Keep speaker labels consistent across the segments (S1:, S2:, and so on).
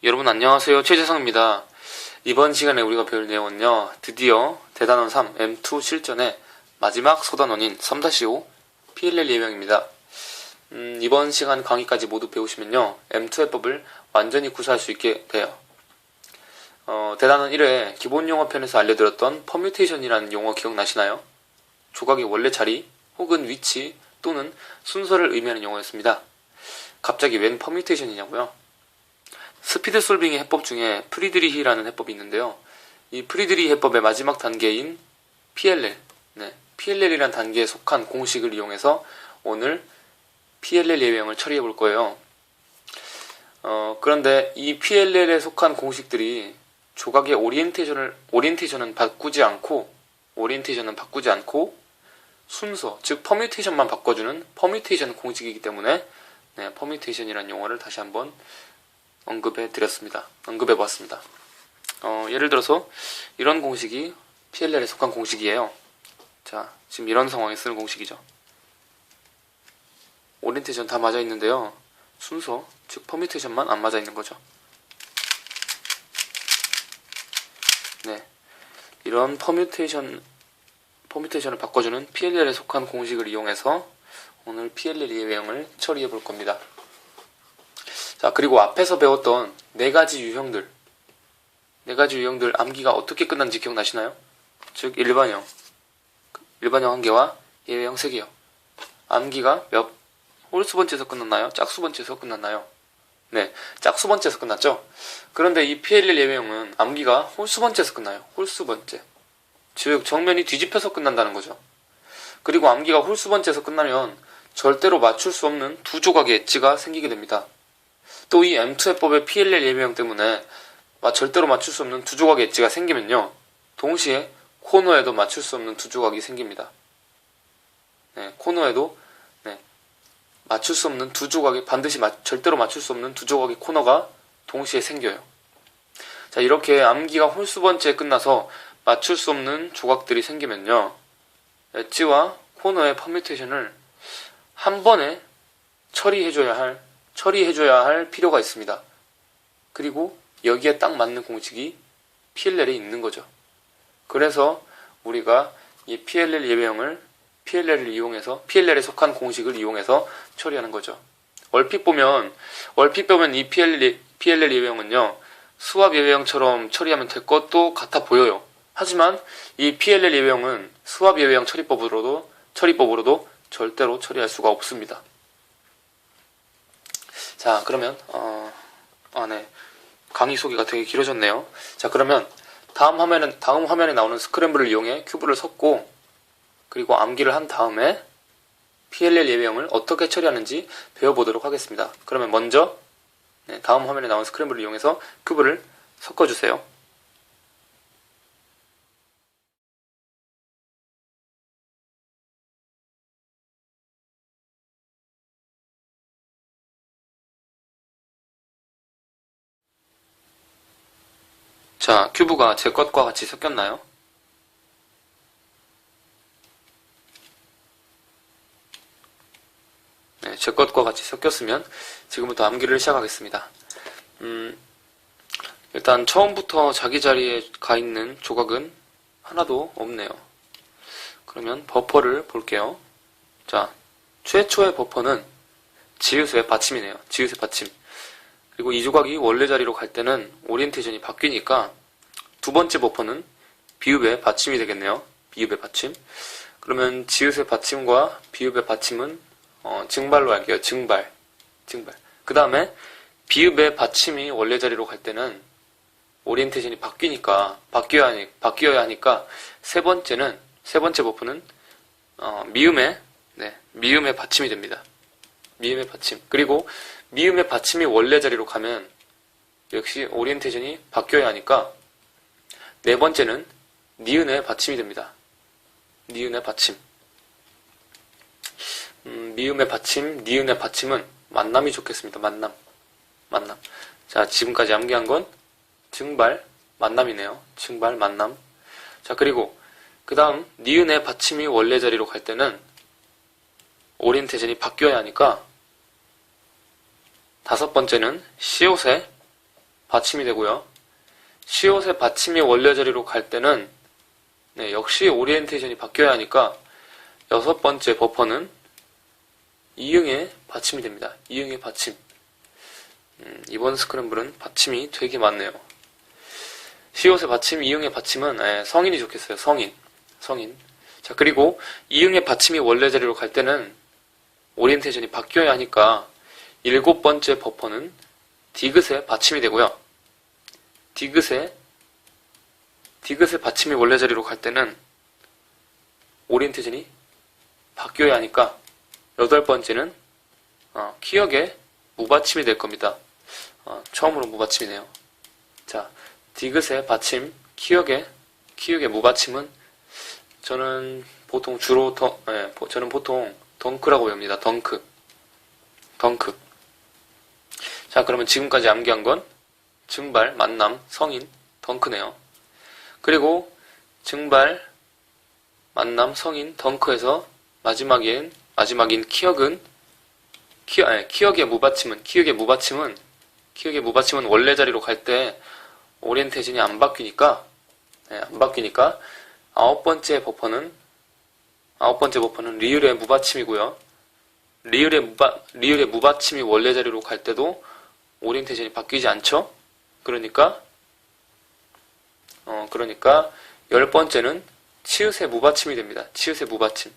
S1: 여러분 안녕하세요. 최재성입니다. 이번 시간에 우리가 배울 내용은요. 드디어 대단원 3 M2 실전의 마지막 소단원인 3-5 PLL 예명입니다. 이번 시간 강의까지 모두 배우시면요. M2 해법을 완전히 구사할 수 있게 돼요. 대단원 1회 기본 용어 편에서 알려드렸던 퍼뮤테이션이라는 용어 기억나시나요? 조각의 원래 자리 혹은 위치 또는 순서를 의미하는 용어였습니다. 갑자기 웬 퍼뮤테이션이냐고요? 스피드 솔빙의 해법 중에 프리드리히라는 해법이 있는데요. 이 프리드리히 해법의 마지막 단계인 PLL, PLL이라는 단계에 속한 공식을 이용해서 오늘 PLL 예명을 처리해 볼 거예요. 그런데 이 PLL에 속한 공식들이 조각의 오리엔테이션은 바꾸지 않고 순서, 즉 퍼뮤테이션만 바꿔주는 퍼뮤테이션 공식이기 때문에 퍼뮤테이션이라는 용어를 다시 한번 언급해 보았습니다. 예를 들어서 이런 공식이 PLL에 속한 공식이에요. 자, 지금 이런 상황에 쓰는 공식이죠. 오리엔테이션 다 맞아 있는데요. 순서, 즉 퍼뮤테이션만 안 맞아 있는 거죠. 이런 퍼뮤테이션을 바꿔주는 PLL에 속한 공식을 이용해서 오늘 PLL 예명을 처리해 볼 겁니다. 자, 그리고 앞에서 배웠던 네 가지 유형들 암기가 어떻게 끝났는지 기억나시나요? 즉 일반형 1개와 예외형 3개요. 암기가 몇 홀수번째에서 끝났나요? 짝수번째에서 끝났나요? 네, 짝수번째에서 끝났죠. 그런데 이 PLL 예외형은 암기가 홀수번째에서 끝나요. 홀수번째, 즉 정면이 뒤집혀서 끝난다는 거죠. 그리고 암기가 홀수번째에서 끝나면 절대로 맞출 수 없는 두 조각의 엣지가 생기게 됩니다. 또 이 M2 해법의 PLL 예명 때문에 절대로 맞출 수 없는 두 조각의 엣지가 생기면요. 동시에 코너에도 맞출 수 없는 두 조각이 생깁니다. 코너에도 맞출 수 없는 두 조각이 절대로 맞출 수 없는 두 조각의 코너가 동시에 생겨요. 자, 이렇게 암기가 홀수번째에 끝나서 맞출 수 없는 조각들이 생기면요. 엣지와 코너의 퍼뮤테이션을 한 번에 처리해줘야 할 필요가 있습니다. 그리고 여기에 딱 맞는 공식이 PLL에 있는 거죠. 그래서 우리가 이 PLL을 이용해서 PLL에 속한 공식을 이용해서 처리하는 거죠. 얼핏 보면 이 PLL 예외형은요. 수압 예외형처럼 처리하면 될 것도 같아 보여요. 하지만 이 PLL 예외형은 수압 예외형 처리법으로도 절대로 처리할 수가 없습니다. 자, 그러면 강의 소개가 되게 길어졌네요. 자, 그러면 다음 화면에 나오는 스크램블을 이용해 큐브를 섞고 그리고 암기를 한 다음에 PLL 예외형을 어떻게 처리하는지 배워보도록 하겠습니다. 그러면 먼저 다음 화면에 나온 스크램블을 이용해서 큐브를 섞어주세요. 자, 큐브가 제 것과 같이 섞였나요? 제 것과 같이 섞였으면 지금부터 암기를 시작하겠습니다. 일단 처음부터 자기 자리에 가 있는 조각은 하나도 없네요. 그러면 버퍼를 볼게요. 자, 최초의 버퍼는 지읒의 받침이네요. 지읒의 받침. 그리고 이 조각이 원래 자리로 갈 때는 오리엔테이션이 바뀌니까 두 번째 버퍼는 비읍의 받침이 되겠네요. 비읍의 받침. 그러면 지읒의 받침과 비읍의 받침은 증발로 할게요. 증발. 그 다음에 비읍의 받침이 원래 자리로 갈 때는 오리엔테이션이 바뀌어야 하니까 세 번째 버퍼는 미음의 받침이 됩니다. 미음의 받침. 그리고 미음의 받침이 원래 자리로 가면 역시 오리엔테이션이 바뀌어야 하니까 네 번째는 니은의 받침이 됩니다. 니은의 받침. 미음의 받침, 니은의 받침은 만남이 좋겠습니다. 만남. 자, 지금까지 암기한 건 증발, 만남이네요. 증발, 만남. 자, 그리고 그 다음 니은의 받침이 원래 자리로 갈 때는 오리엔테이션이 바뀌어야 하니까 다섯 번째는 시옷의 받침이 되고요. 시옷의 받침이 원래 자리로 갈 때는 역시 오리엔테이션이 바뀌어야 하니까 여섯 번째 버퍼는 이응의 받침이 됩니다. 이응의 받침. 이번 스크램블은 받침이 되게 많네요. 시옷의 받침, 이응의 받침은 성인이 좋겠어요. 성인. 자, 그리고 이응의 받침이 원래 자리로 갈 때는 오리엔테이션이 바뀌어야 하니까 일곱 번째 버퍼는 디귿의 받침이 되고요. 디귿의 받침이 원래 자리로 갈 때는 오리엔테이션이 바뀌어야 하니까 여덟 번째는 키역의 무받침이 될 겁니다. 처음으로 무받침이네요. 자, 디귿의 받침, 키역의 무받침은 저는 보통 덩크라고 외웁니다. 덩크. 자, 그러면 지금까지 암기한 건 증발, 만남, 성인, 덩크네요. 그리고 증발, 만남, 성인, 덩크에서 마지막인 키역의 무받침은 원래 자리로 갈 때 오리엔테이션이 안 바뀌니까 아홉 번째 버퍼는 리을의 무받침이고요. 리을의 무받침이 원래 자리로 갈 때도 오리엔테이션이 바뀌지 않죠? 그러니까 열 번째는 치읓의 무받침이 됩니다. 치읓의 무받침.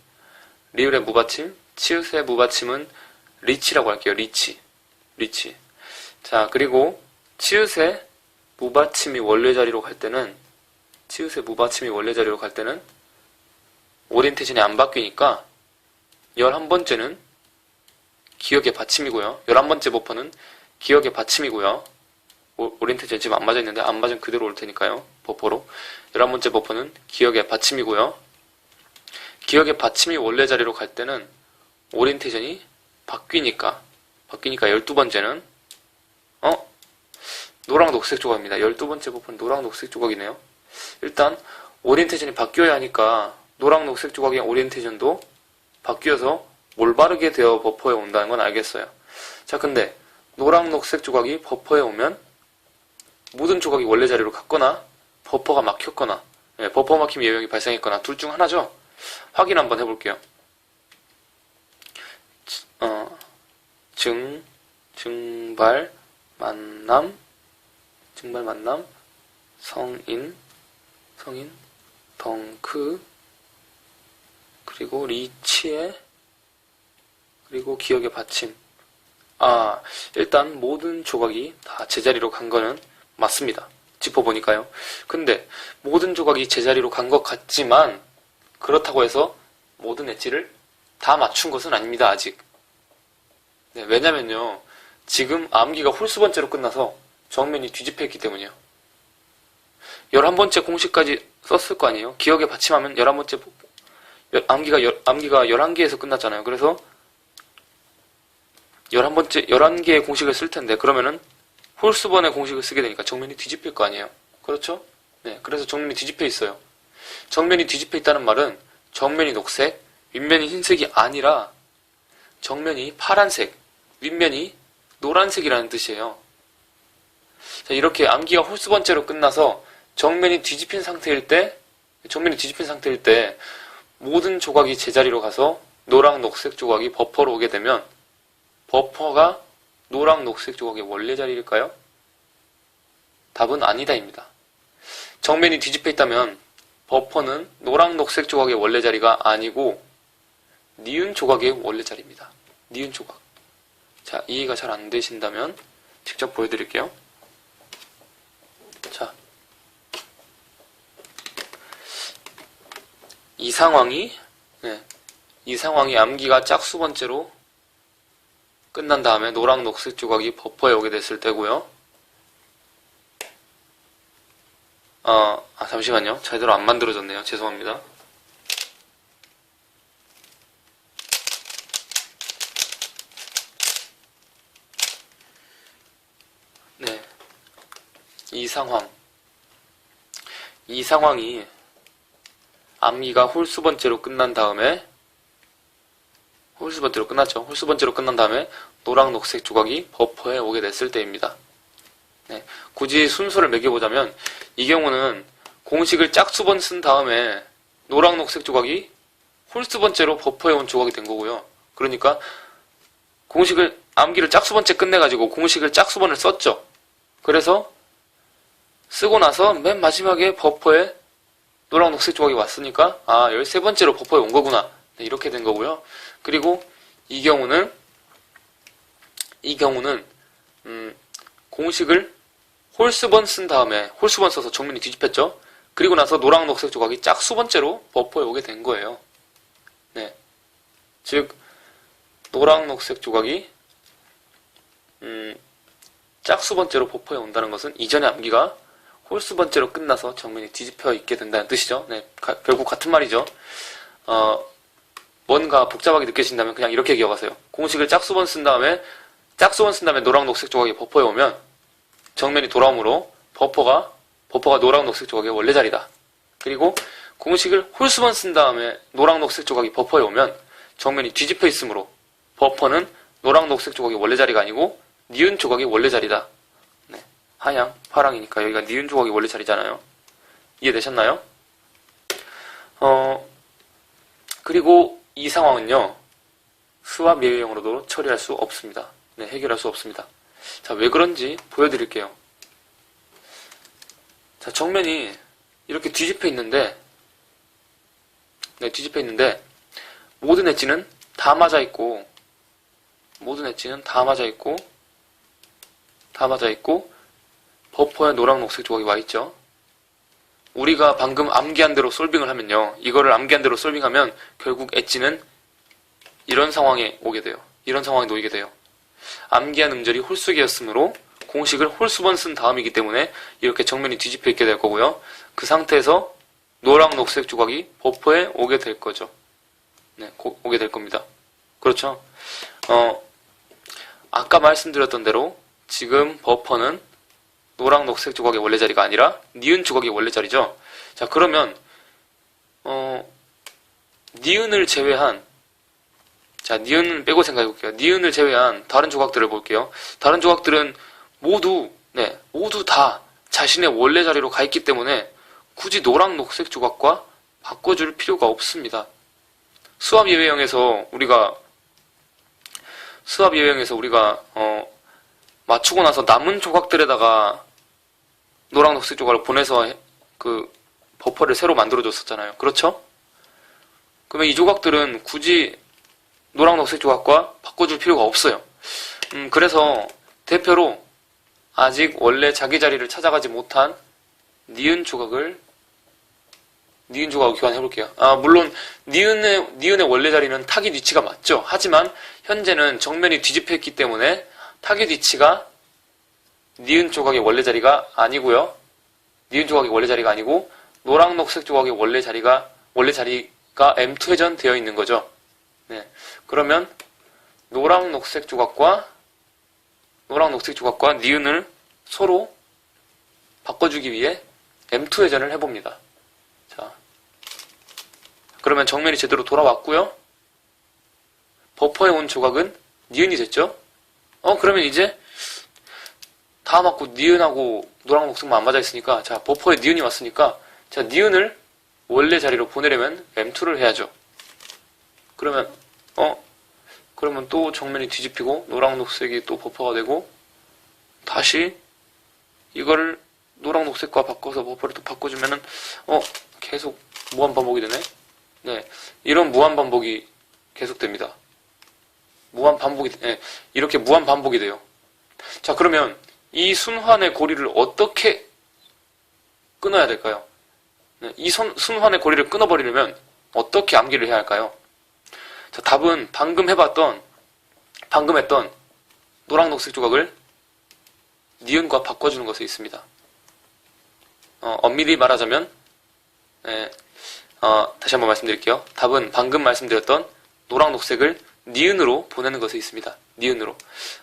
S1: 리을의 무받침, 치읓의 무받침은 리치라고 할게요. 리치. 자, 그리고 치읓의 무받침이 원래 자리로 갈 때는 오리엔테이션이 안 바뀌니까 11번째는 기역의 받침이고요. 11번째 버퍼는 기역의 받침이고요. 오리엔테이션 지금 안 맞아 있는데 안 맞으면 그대로 올 테니까요. 버퍼로. 11번째 버퍼는 기역의 받침이고요. 기역의 받침이 원래 자리로 갈 때는 오리엔테이션이 바뀌니까 12번째는 노랑 녹색 조각입니다. 12번째 버퍼는 노랑 녹색 조각이네요. 일단 오리엔테이션이 바뀌어야 하니까 노랑 녹색 조각의 오리엔테이션도 바뀌어서 올바르게 되어 버퍼에 온다는 건 알겠어요. 자, 근데 노랑 녹색 조각이 버퍼에 오면 모든 조각이 원래 자리로 갔거나 버퍼가 막혔거나 버퍼 막힘 예외형이 발생했거나 둘 중 하나죠. 확인 한번 해볼게요. 증발 만남 성인 덩크 그리고 리치에 그리고 기역의 받침. 일단 모든 조각이 다 제자리로 간 거는 맞습니다. 짚어보니까요. 근데 모든 조각이 제자리로 간 것 같지만 그렇다고 해서 모든 엣지를 다 맞춘 것은 아닙니다. 아직. 왜냐면요. 지금 암기가 홀수번째로 끝나서 정면이 뒤집혀 있기 때문이에요. 11번째 공식까지 썼을 거 아니에요. 기억에 받침하면 11번째 암기가 11개에서 끝났잖아요. 그래서 11개의 공식을 쓸 텐데 그러면은 홀수번의 공식을 쓰게 되니까 정면이 뒤집힐 거 아니에요. 그렇죠? 그래서 정면이 뒤집혀 있어요. 정면이 뒤집혀 있다는 말은 정면이 녹색, 윗면이 흰색이 아니라 정면이 파란색, 윗면이 노란색이라는 뜻이에요. 자, 이렇게 암기가 홀수번째로 끝나서 정면이 뒤집힌 상태일 때 모든 조각이 제자리로 가서 노랑 녹색 조각이 버퍼로 오게 되면 버퍼가 노랑 녹색 조각의 원래 자리일까요? 답은 아니다입니다. 정면이 뒤집혀 있다면 버퍼는 노랑 녹색 조각의 원래 자리가 아니고 니은 조각의 원래 자리입니다. 니은 조각. 자, 이해가 잘 안 되신다면 직접 보여드릴게요. 자, 이 상황이 암기가 짝수번째로 끝난 다음에 노랑 녹색 조각이 버퍼에 오게 됐을 때고요. 잠시만요. 제대로 안 만들어졌네요. 죄송합니다. 이 상황이 암기가 홀수번째로 끝난 다음에 홀수번째로 끝난 다음에 노랑 녹색 조각이 버퍼에 오게 됐을 때입니다. 네, 굳이 순서를 매겨보자면 이 경우는 공식을 짝수번 쓴 다음에 노랑 녹색 조각이 홀수 번째로 버퍼에 온 조각이 된 거고요. 그러니까 암기를 짝수번째 끝내가지고 공식을 짝수번을 썼죠. 그래서 쓰고 나서 맨 마지막에 버퍼에 노랑 녹색 조각이 왔으니까 13번째로 버퍼에 온 거구나. 네, 이렇게 된 거고요. 그리고 이 경우는 공식을 홀수번 쓴 다음에 홀수번 써서 정면이 뒤집혔죠. 그리고 나서 노랑 녹색 조각이 짝수번째로 버퍼에 오게 된 거예요. 네, 즉 노랑 녹색 조각이 짝수번째로 버퍼에 온다는 것은 이전의 암기가 홀수번째로 끝나서 정면이 뒤집혀 있게 된다는 뜻이죠. 네, 결국 같은 말이죠. 뭔가 복잡하게 느껴진다면 그냥 이렇게 기억하세요. 공식을 짝수번 쓴 다음에 노랑 녹색 조각이 버퍼에 오면 정면이 돌아오므로 버퍼가 노랑 녹색 조각의 원래 자리다. 그리고 공식을 홀수번 쓴 다음에 노랑 녹색 조각이 버퍼에 오면 정면이 뒤집혀 있으므로 버퍼는 노랑 녹색 조각의 원래 자리가 아니고 니은 조각의 원래 자리다. 네, 하양, 파랑이니까 여기가 니은 조각의 원래 자리잖아요. 이해되셨나요? 그리고 이 상황은요, 수압 예외형으로도 처리할 수 없습니다. 네, 해결할 수 없습니다. 자, 왜 그런지 보여드릴게요. 자, 정면이 이렇게 뒤집혀 있는데, 모든 엣지는 다 맞아 있고, 버퍼에 노랑 녹색 조각이 와 있죠. 우리가 방금 암기한 대로 솔빙을 하면요, 이거를 암기한 대로 솔빙하면 결국 엣지는 이런 상황에 오게 돼요. 이런 상황에 놓이게 돼요. 암기한 음절이 홀수기였으므로 공식을 홀수번 쓴 다음이기 때문에 이렇게 정면이 뒤집혀 있게 될 거고요. 그 상태에서 노랑 녹색 조각이 버퍼에 오게 될 거죠. 네, 오게 될 겁니다. 그렇죠? 아까 말씀드렸던 대로 지금 버퍼는 노랑 녹색 조각의 원래 자리가 아니라 니은 조각의 원래 자리죠. 자, 그러면 니은을 빼고 생각해 볼게요. 니은을 제외한 다른 조각들을 볼게요. 다른 조각들은 모두 다 자신의 원래 자리로 가 있기 때문에 굳이 노랑 녹색 조각과 바꿔줄 필요가 없습니다. 수압 예외형에서 우리가 맞추고 나서 남은 조각들에다가 노랑 녹색 조각을 보내서 그 버퍼를 새로 만들어줬었잖아요. 그렇죠? 그러면 이 조각들은 굳이 노랑 녹색 조각과 바꿔줄 필요가 없어요. 그래서 대표로 아직 원래 자기 자리를 찾아가지 못한 니은 조각을 교환해볼게요. 물론 니은의 원래 자리는 타깃 위치가 맞죠. 하지만 현재는 정면이 뒤집혀 있기 때문에 타깃 위치가 니은 조각의 원래 자리가 아니고 노랑 녹색 조각의 원래 자리가 M2 회전되어 있는 거죠. 네, 그러면 노랑 녹색 조각과 니은을 서로 바꿔주기 위해 M2 회전을 해봅니다. 자, 그러면 정면이 제대로 돌아왔고요. 버퍼에 온 조각은 니은이 됐죠? 그러면 이제 다 맞고 니은하고 노랑 녹색만 안 맞아 있으니까, 자, 버퍼에 니은이 왔으니까, 자, 니은을 원래 자리로 보내려면 M2를 해야죠. 그러면 또 정면이 뒤집히고 노랑 녹색이 또 버퍼가 되고, 다시 이거를 노랑 녹색과 바꿔서 버퍼를 또 바꿔주면은 계속 무한 반복이 되네. 네, 이런 무한 반복이 계속됩니다. 이렇게 무한 반복이 돼요. 자, 그러면 이 순환의 고리를 어떻게 끊어야 될까요? 네, 이 순환의 고리를 끊어버리려면 어떻게 암기를 해야 할까요? 자, 답은 방금 했던 노랑 녹색 조각을 니은과 바꿔주는 것에 있습니다. 엄밀히 말하자면, 다시 한번 말씀드릴게요. 답은 방금 말씀드렸던 노랑 녹색을 니은으로 보내는 것에 있습니다. 니은으로.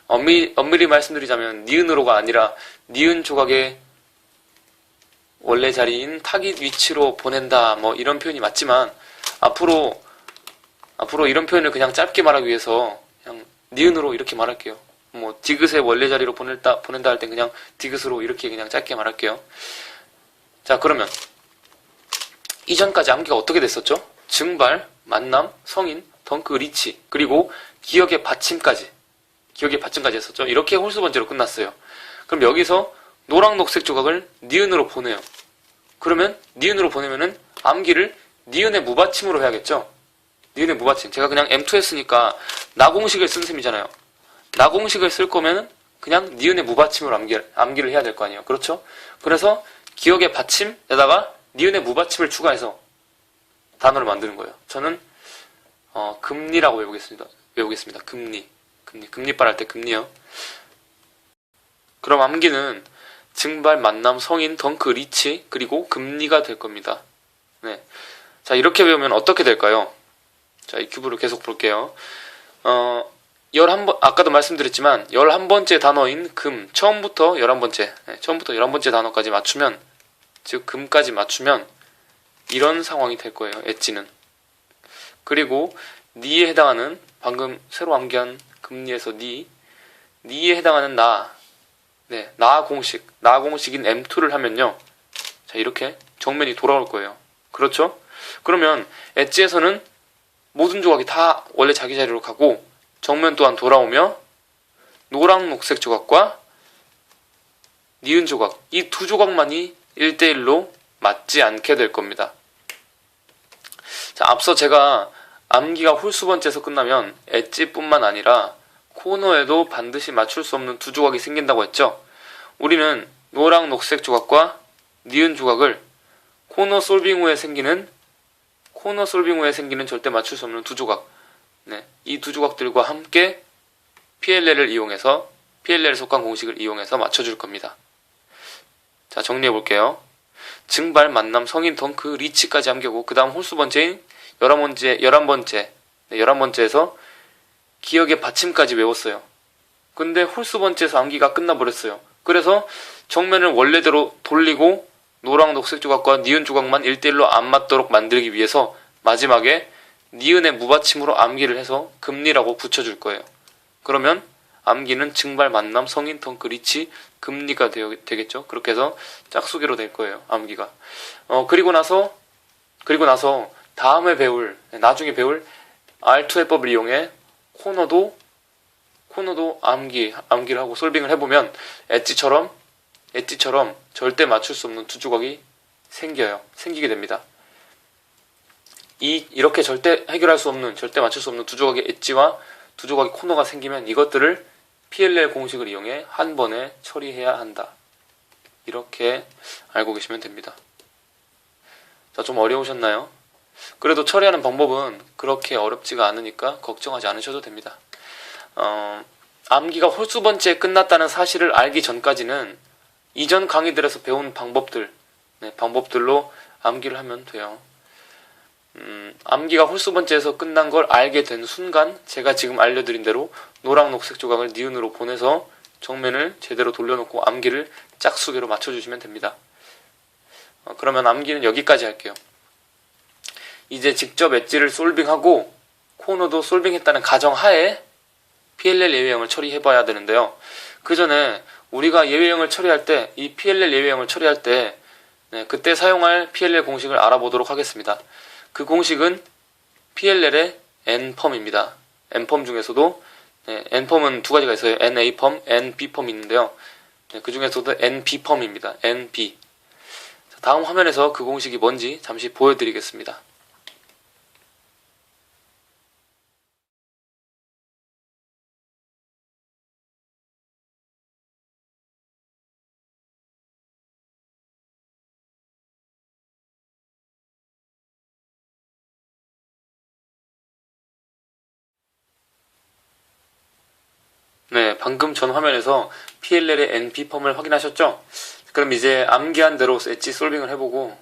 S1: 엄밀히 말씀드리자면 니은으로가 아니라 니은 조각의 원래 자리인 타깃 위치로 보낸다, 뭐 이런 표현이 맞지만, 앞으로 이런 표현을 그냥 짧게 말하기 위해서 그냥 니은으로 이렇게 말할게요. 뭐 디귿의 원래 자리로 보낸다 할 땐 그냥 디귿으로 이렇게 그냥 짧게 말할게요. 자, 그러면 이전까지 암기가 어떻게 됐었죠? 증발, 만남, 성인, 덩크, 리치, 그리고 기억의 받침까지 했었죠. 이렇게 홀수 번째로 끝났어요. 그럼 여기서 노랑, 녹색 조각을 니은으로 보내요. 그러면 니은으로 보내면은 암기를 니은의 무받침으로 해야겠죠? 니은의 무받침. 제가 그냥 M2 했으니까 나공식을 쓴 셈이잖아요. 나공식을 쓸 거면 그냥 니은의 무받침으로 암기를 해야 될 거 아니에요. 그렇죠? 그래서 기억의 받침에다가 니은의 무받침을 추가해서 단어를 만드는 거예요. 저는 금리라고 외우겠습니다. 금리빨 할 때 금리요. 그럼 암기는 증발, 만남, 성인, 덩크, 리치, 그리고 금리가 될 겁니다. 네. 자, 이렇게 외우면 어떻게 될까요? 자, 이 큐브를 계속 볼게요. 11번, 아까도 말씀드렸지만, 11번째 단어인 금, 처음부터 11번째 단어까지 맞추면, 즉, 금까지 맞추면, 이런 상황이 될 거예요, 엣지는. 그리고, 니에 해당하는, 방금 새로 암기한 금리에서 니에 해당하는 나 공식인 M2를 하면요. 자, 이렇게 정면이 돌아올 거예요. 그렇죠? 그러면 엣지에서는 모든 조각이 다 원래 자기 자리로 가고 정면 또한 돌아오며 노랑, 녹색 조각과 니은 조각, 이 두 조각만이 1대1로 맞지 않게 될 겁니다. 자, 앞서 제가 암기가 홀수 번째에서 끝나면 엣지뿐만 아니라 코너에도 반드시 맞출 수 없는 두 조각이 생긴다고 했죠. 우리는 노랑, 녹색 조각과 니은 조각을 코너 솔빙 후에 생기는 절대 맞출 수 없는 두 조각, 이 두 조각들과 함께 PLL에 속한 공식을 이용해서 맞춰줄 겁니다. 자, 정리해 볼게요. 증발, 만남, 성인, 덩크, 리치까지 암기하고 그 다음 홀수 번째인 11번째에서 기억의 받침까지 외웠어요. 근데 홀수 번째에서 암기가 끝나버렸어요. 그래서 정면을 원래대로 돌리고 노랑, 녹색 조각과 니은 조각만 1대1로 안 맞도록 만들기 위해서 마지막에 니은의 무받침으로 암기를 해서 금리라고 붙여줄 거예요. 그러면 암기는 증발, 만남, 성인, 덩크, 리치, 금리가 되겠죠. 그렇게 해서 짝수기로 될 거예요, 암기가. 그리고 나서 나중에 배울 R2 해법을 이용해 코너도 암기를 하고 솔빙을 해보면 엣지처럼 절대 맞출 수 없는 두 조각이 생기게 됩니다. 이렇게 절대 맞출 수 없는 두 조각의 엣지와 두 조각의 코너가 생기면 이것들을 PLL 공식을 이용해 한 번에 처리해야 한다. 이렇게 알고 계시면 됩니다. 자, 좀 어려우셨나요? 그래도 처리하는 방법은 그렇게 어렵지가 않으니까 걱정하지 않으셔도 됩니다. 암기가 홀수 번째에 끝났다는 사실을 알기 전까지는 이전 강의들에서 배운 방법들로 암기를 하면 돼요. 암기가 홀수 번째에서 끝난 걸 알게 된 순간 제가 지금 알려드린 대로 노랑, 녹색 조각을 니은으로 보내서 정면을 제대로 돌려놓고 암기를 짝수기로 맞춰주시면 됩니다. 그러면 암기는 여기까지 할게요. 이제 직접 엣지를 솔빙하고 코너도 솔빙했다는 가정하에 PLL 예외형을 처리해봐야 되는데요. 그 전에 우리가 예외형을 처리할 때, 이 PLL 예외형을 처리할 때 그때 사용할 PLL 공식을 알아보도록 하겠습니다. 그 공식은 PLL의 N펌입니다. N펌 중에서도 N펌은 두 가지가 있어요. NA펌, NB펌이 있는데요. 그 중에서도 NB펌입니다. NB. 다음 화면에서 그 공식이 뭔지 잠시 보여드리겠습니다. 네, 방금 전 화면에서 PLL의 NB펌을 확인하셨죠? 그럼 이제 암기한 대로 엣지 솔빙을 해보고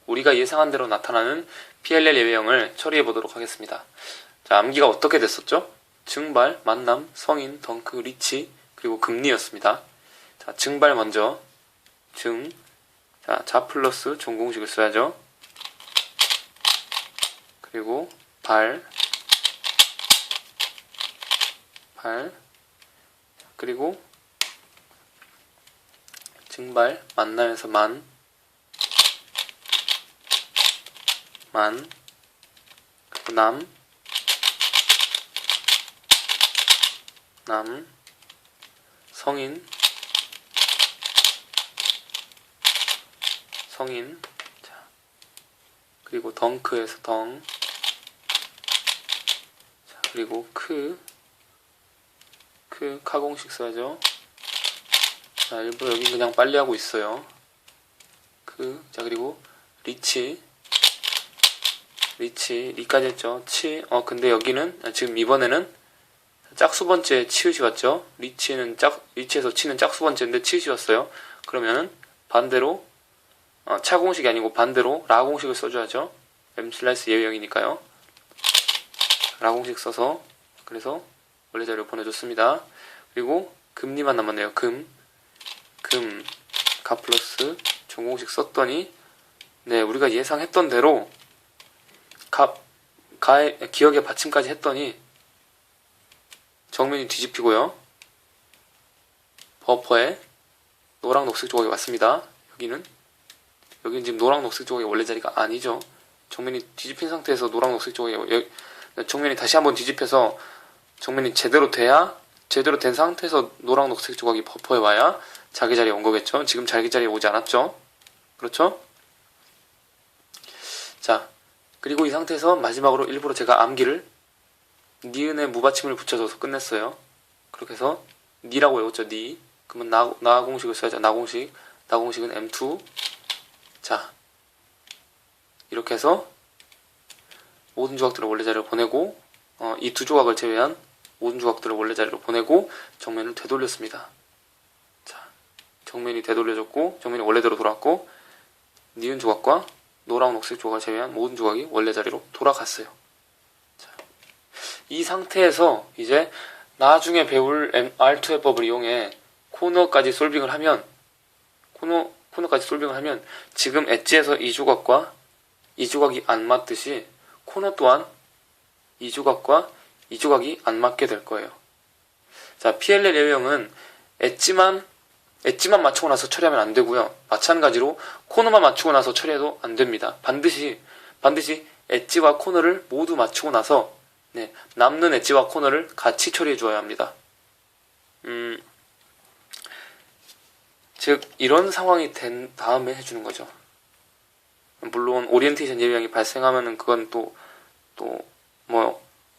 S1: 우리가 예상한 대로 나타나는 PLL 예외형을 처리해 보도록 하겠습니다. 자, 암기가 어떻게 됐었죠? 증발, 만남, 성인, 덩크, 리치, 그리고 금리였습니다. 자, 증발 먼저 자 플러스 종공식을 써야죠. 그리고 발, 발, 그리고 증발, 만나면서 만, 그리고 남, 성인, 자, 그리고 덩크에서 덩, 자, 그리고 카공식 써야죠. 자, 일부러 여기 그냥 빨리 하고 있어요. 자, 그리고 리까지 했죠. 근데 여기는, 지금 이번에는 짝수번째 치읓이 왔죠. 리치에서 치는 짝수번째인데 치읓이 왔어요. 그러면은 반대로, 차공식이 아니고 반대로 라공식을 써줘야죠. M 슬라이스 예외형이니까요. 라공식 써서, 그래서 원래 자료 보내줬습니다. 그리고 금리만 남았네요. 가 플러스 전공식 썼더니, 네, 우리가 예상했던 대로 기억의 받침까지 했더니 정면이 뒤집히고요. 버퍼에 노랑 녹색 조각이 왔습니다. 여기는 지금 노랑 녹색 조각이 원래 자리가 아니죠. 정면이 뒤집힌 상태에서 노랑 녹색 조각이, 정면이 다시 한번 뒤집혀서 정면이 제대로 된 상태에서 노랑 녹색 조각이 버퍼에 와야 자기 자리에 온 거겠죠. 지금 자기 자리에 오지 않았죠. 그렇죠? 자, 그리고 이 상태에서 마지막으로 일부러 제가 암기를 니은에 무받침을 붙여줘서 끝냈어요. 그렇게 해서 니라고 외웠죠. 니. 그러면 나공식을 써야죠. 나공식은 M2. 자, 이렇게 해서 모든 조각들을 원래 자리로 보내고, 이 두 조각을 제외한 모든 조각들을 원래 자리로 보내고 정면을 되돌렸습니다. 자, 정면이 되돌려졌고 정면이 원래대로 돌아왔고, 니은 조각과 노랑 녹색 조각을 제외한 모든 조각이 원래 자리로 돌아갔어요. 자, 이 상태에서 이제 나중에 배울 R2해법을 이용해 코너까지 솔빙을 하면, 지금 엣지에서 이 조각과 이 조각이 안 맞듯이 코너 또한 이 조각과 이 조각이 안 맞게 될 거예요. 자, PLL 예외형은 엣지만 맞추고 나서 처리하면 안 되고요. 마찬가지로 코너만 맞추고 나서 처리해도 안 됩니다. 반드시 엣지와 코너를 모두 맞추고 나서, 네, 남는 엣지와 코너를 같이 처리해 주어야 합니다. 즉 이런 상황이 된 다음에 해주는 거죠. 물론 오리엔테이션 예외형이 발생하면은 그건 또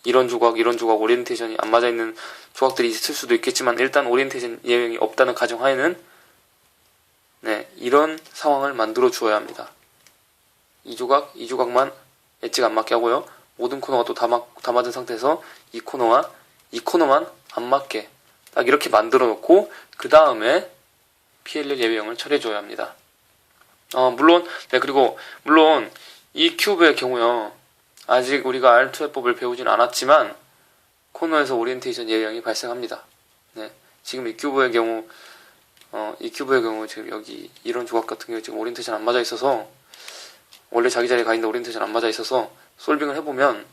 S1: 이런 조각 오리엔테이션이 안 맞아 있는 조각들이 있을 수도 있겠지만, 일단 오리엔테이션 예외형이 없다는 가정하에는, 네, 이런 상황을 만들어 주어야 합니다. 이 조각만 엣지가 안 맞게 하고요. 모든 코너가 또 다 맞은 상태에서 이 코너만 안 맞게 딱 이렇게 만들어 놓고 그 다음에 PLL 예외형을 처리해 줘야 합니다. 물론 이 큐브의 경우요, 아직 우리가 R2해법을 배우진 않았지만 코너에서 오리엔테이션 예외형이 발생합니다. 네, 지금 이 큐브의 경우 지금 여기 이런 조각 같은 경우 지금 오리엔테이션 안 맞아 있어서, 원래 자기 자리에 가 있는데 오리엔테이션 안 맞아 있어서 솔빙을 해보면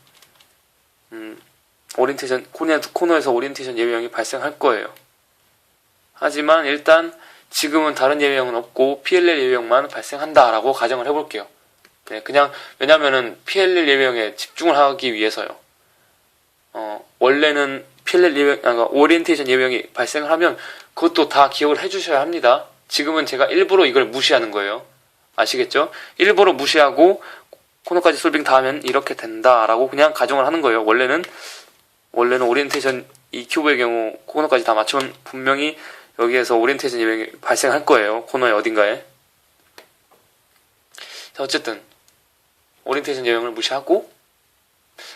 S1: 코너에서 오리엔테이션 예외형이 발생할 거예요. 하지만 일단 지금은 다른 예외형은 없고 PLL 예외형만 발생한다라고 가정을 해볼게요. 네, 그냥 왜냐면은 PLL 예외형에 집중을 하기 위해서요. 원래는 오리엔테이션 예외형이 발생을 하면 그것도 다 기억을 해주셔야 합니다. 지금은 제가 일부러 이걸 무시하는 거예요. 아시겠죠? 일부러 무시하고 코너까지 솔빙 다 하면 이렇게 된다라고 그냥 가정을 하는 거예요. 원래는 오리엔테이션 이 큐브의 경우 코너까지 다 맞추면 분명히 여기에서 오리엔테이션 예외형이 발생할 거예요. 코너의 어딘가에. 자, 어쨌든 오리엔테이션 예외형을 무시하고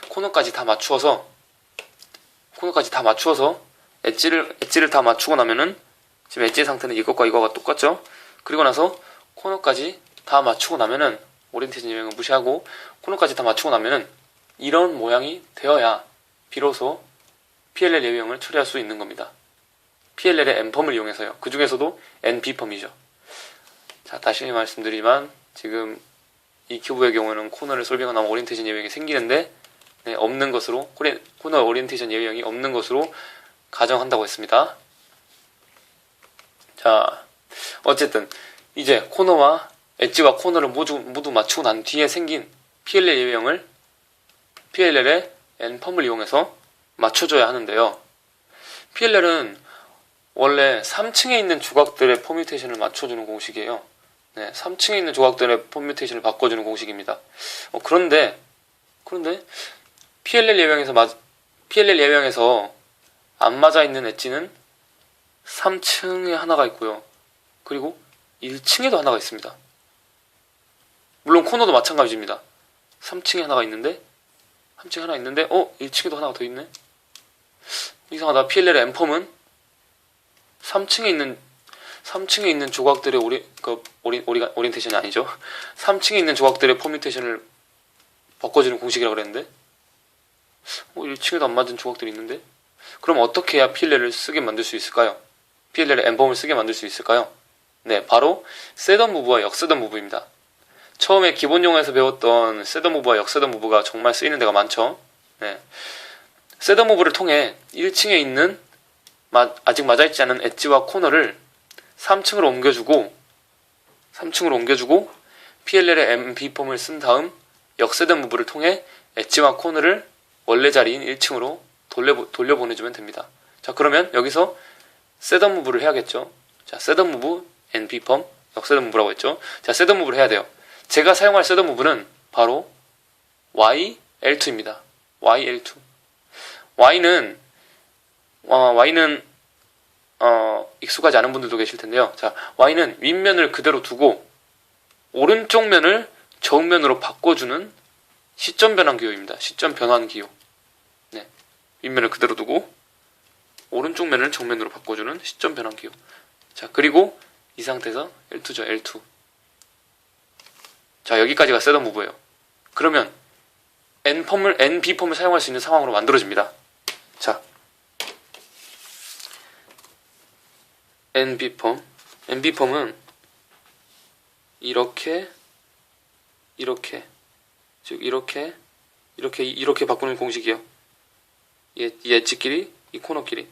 S1: 코너까지 다 맞추어서 엣지를 다 맞추고 나면은, 지금 엣지의 상태는 이것과 이거가 똑같죠? 그리고 나서 코너까지 다 맞추고 나면은 오리엔테이션 예외형을 무시하고 코너까지 다 맞추고 나면은 이런 모양이 되어야 비로소 PLL 예외형을 처리할 수 있는 겁니다. PLL의 N펌을 이용해서요. 그 중에서도 NB펌이죠. 자, 다시 말씀드리지만 지금 이 큐브의 경우는 코너를 솔빙하고 나면 오리엔테이션 예외형이 생기는데, 네, 없는 것으로 코너 오리엔테이션 예외형이 없는 것으로 가정한다고 했습니다. 자, 어쨌든 이제 코너와 엣지와 코너를 모두 맞추고 난 뒤에 생긴 PLL 예외형을 PLL의 n펌을 이용해서 맞춰줘야 하는데요. PLL은 원래 3층에 있는 조각들의 퍼뮤테이션을 맞춰주는 공식이에요. 네, 3층에 있는 조각들의 퍼뮤테이션을 바꿔주는 공식입니다. 그런데 PLL 예외형에서 안 맞아 있는 엣지는 3층에 하나가 있고요. 그리고 1층에도 하나가 있습니다. 물론 코너도 마찬가지입니다. 3층에 하나가 있는데 3층에 하나 있는데 1층에도 하나가 더 있네. 이상하다. PLL의 n펌은 3층에 있는 조각들의 오리엔테이션이 아니죠. 3층에 있는 조각들의 퍼뮤테이션을 바꿔주는 공식이라고 그랬는데 1층에도 안 맞은 조각들이 있는데 그럼 어떻게 해야 PLL을 쓰게 만들 수 있을까요? PLL의 n펌을 쓰게 만들 수 있을까요? 네, 바로 셋업 무브와 역셋업 무브입니다. 처음에 기본 용어에서 배웠던 셋업 무브와 역셋업 무브가 정말 쓰이는 데가 많죠. 네. 셋업 무브를 통해 1층에 있는 아직 맞아있지 않은 엣지와 코너를 3층으로 옮겨주고 PLL의 MB펌을 쓴 다음 역셋업 무브를 통해 엣지와 코너를 원래 자리인 1층으로 돌려보내주면 됩니다. 자, 그러면 여기서 셋업 무브를 해야겠죠. 자, 셋업 무브, NB펌, 역셋업 무브라고 했죠. 자, 셋업 무브를 해야 돼요. 제가 사용할 셋업 무브는 바로 YL2입니다. YL2. Y는 익숙하지 않은 분들도 계실 텐데요. 자, Y는 윗면을 그대로 두고 오른쪽 면을 정면으로 바꿔주는 시점 변환 기호입니다. 시점 변환 기호. 네. 윗면을 그대로 두고 오른쪽 면을 정면으로 바꿔주는 시점 변환 기호. 자, 그리고 이 상태에서 L2죠. L2. 자, 여기까지가 셋업 무브예요. 그러면 NB펌을 사용할 수 있는 상황으로 만들어집니다. 자, NB펌은 이렇게 바꾸는 공식이에요. 이 엣지끼리, 이 코너끼리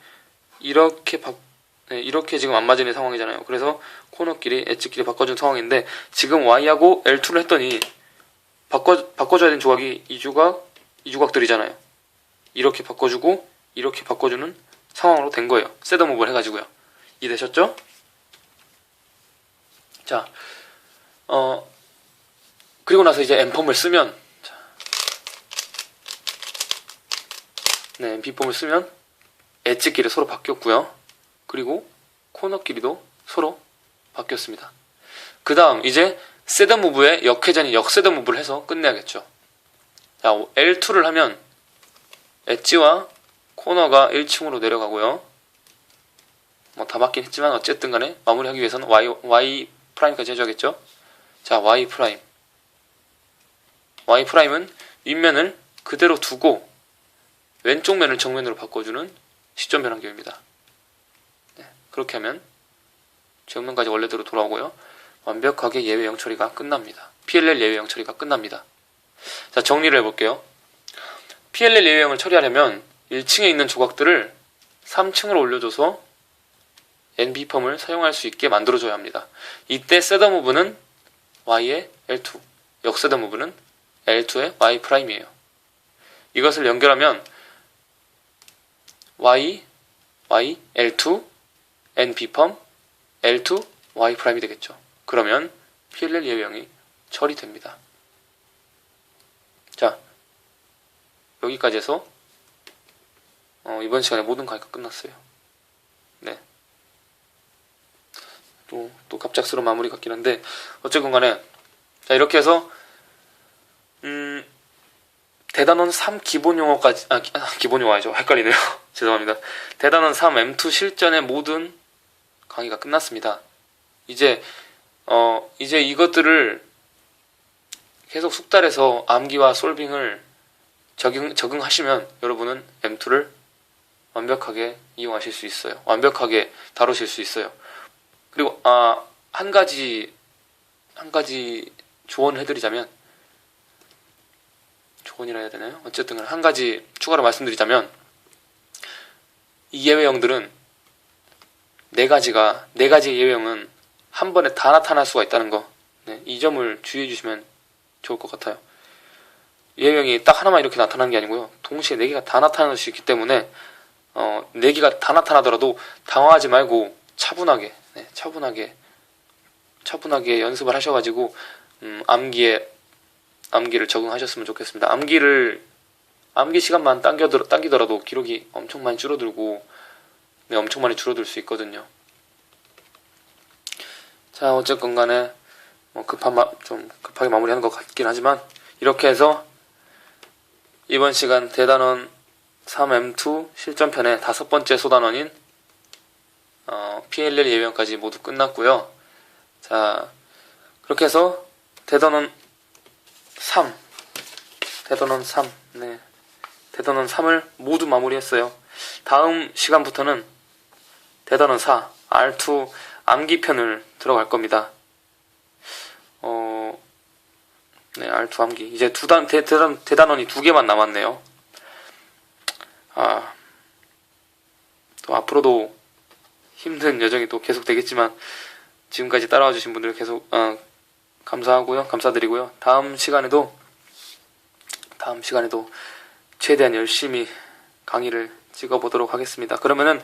S1: 이렇게 지금 안 맞는 상황이잖아요. 그래서 코너끼리, 엣지끼리 바꿔준 상황인데 지금 Y하고 L2를 했더니 바꿔줘야 되는 조각이 이 조각들이잖아요. 이렇게 바꿔주고 이렇게 바꿔주는 상황으로 된 거예요. 셋업 무브를 해가지고요. 이해되셨죠? 자, 그리고 나서 이제 n펌을 쓰면 nb펌을 쓰면 엣지끼리 서로 바뀌었고요. 그리고 코너끼리도 서로 바뀌었습니다. 그 다음 이제 셋업 무브의 역회전인 역셋업 무브를 해서 끝내야겠죠. 자, L2를 하면 엣지와 코너가 1층으로 내려가고요. 다 맞긴 했지만 어쨌든 간에 마무리하기 위해서는 Y 프라임까지 해줘야겠죠. 자, Y 프라임은 윗면을 그대로 두고 왼쪽 면을 정면으로 바꿔주는 시점 변환기호입니다. 네, 그렇게 하면 정면까지 원래대로 돌아오고요. 완벽하게 예외형 처리가 끝납니다. PLL 예외형 처리가 끝납니다. 자, 정리를 해볼게요. PLL 예외형을 처리하려면 1층에 있는 조각들을 3층으로 올려줘서 NB펌을 사용할 수 있게 만들어줘야 합니다. 이때 셋업 무브는 Y의 L2, 역셋업 무브는 L2의 Y 프라임이에요. 이것을 연결하면 Y, L2, NB펌, L2, Y 프라임이 되겠죠. 그러면 PLL 예외형이 처리됩니다. 자, 여기까지 해서 이번 시간에 모든 강의가 끝났어요. 네. 또 갑작스러운 마무리 같긴 한데 어쨌건 간에 자, 이렇게 해서 대단원 3 기본 용어까지 기본 용어죠. 헷갈리네요. 죄송합니다. 대단원 3 M2 실전의 모든 강의가 끝났습니다. 이제 이것들을 계속 숙달해서 암기와 솔빙을 적응하시면 여러분은 M2를 완벽하게 이용하실 수 있어요. 완벽하게 다루실 수 있어요. 그리고 한 가지 조언을 해드리자면, 조언이라 해야 되나요? 어쨌든 한 가지 추가로 말씀드리자면, 이 예외형들은 네 가지의 예외형은 한 번에 다 나타날 수가 있다는 거. 네, 이 점을 주의해 주시면 좋을 것 같아요. 예외형이 딱 하나만 이렇게 나타나는 게 아니고요. 동시에 네 개가 다 나타날 수 있기 때문에 네 개가 다 나타나더라도 당황하지 말고 차분하게 연습을 하셔가지고 암기를 적응하셨으면 좋겠습니다. 암기 시간만 당기더라도 기록이 엄청 많이 줄어들고 엄청 많이 줄어들 수 있거든요. 자, 어쨌건 간에 좀 급하게 마무리하는 것 같긴 하지만 이렇게 해서 이번 시간 대단원 3M2 실전편의 5번째 소단원인 PLL 예외형까지 모두 끝났고요. 자, 그렇게 해서 대단원 3 네, 대단원 3을 모두 마무리했어요. 다음 시간부터는 대단원 4 R2 암기편을 들어갈 겁니다. 네, R2 암기. 이제 대단원이 2개만 남았네요. 또 앞으로도 힘든 여정이 또 계속 되겠지만 지금까지 따라와 주신 분들 계속 감사드리고요. 다음 시간에도 최대한 열심히 강의를 찍어보도록 하겠습니다. 그러면은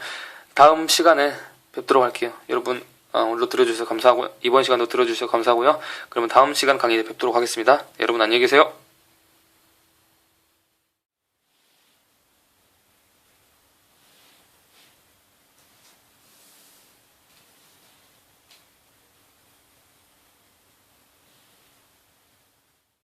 S1: 다음 시간에 뵙도록 할게요. 여러분 오늘도 들어주셔서 감사하고 이번 시간도 들어주셔서 감사하고요. 그러면 다음 시간 강의에 뵙도록 하겠습니다. 여러분 안녕히 계세요.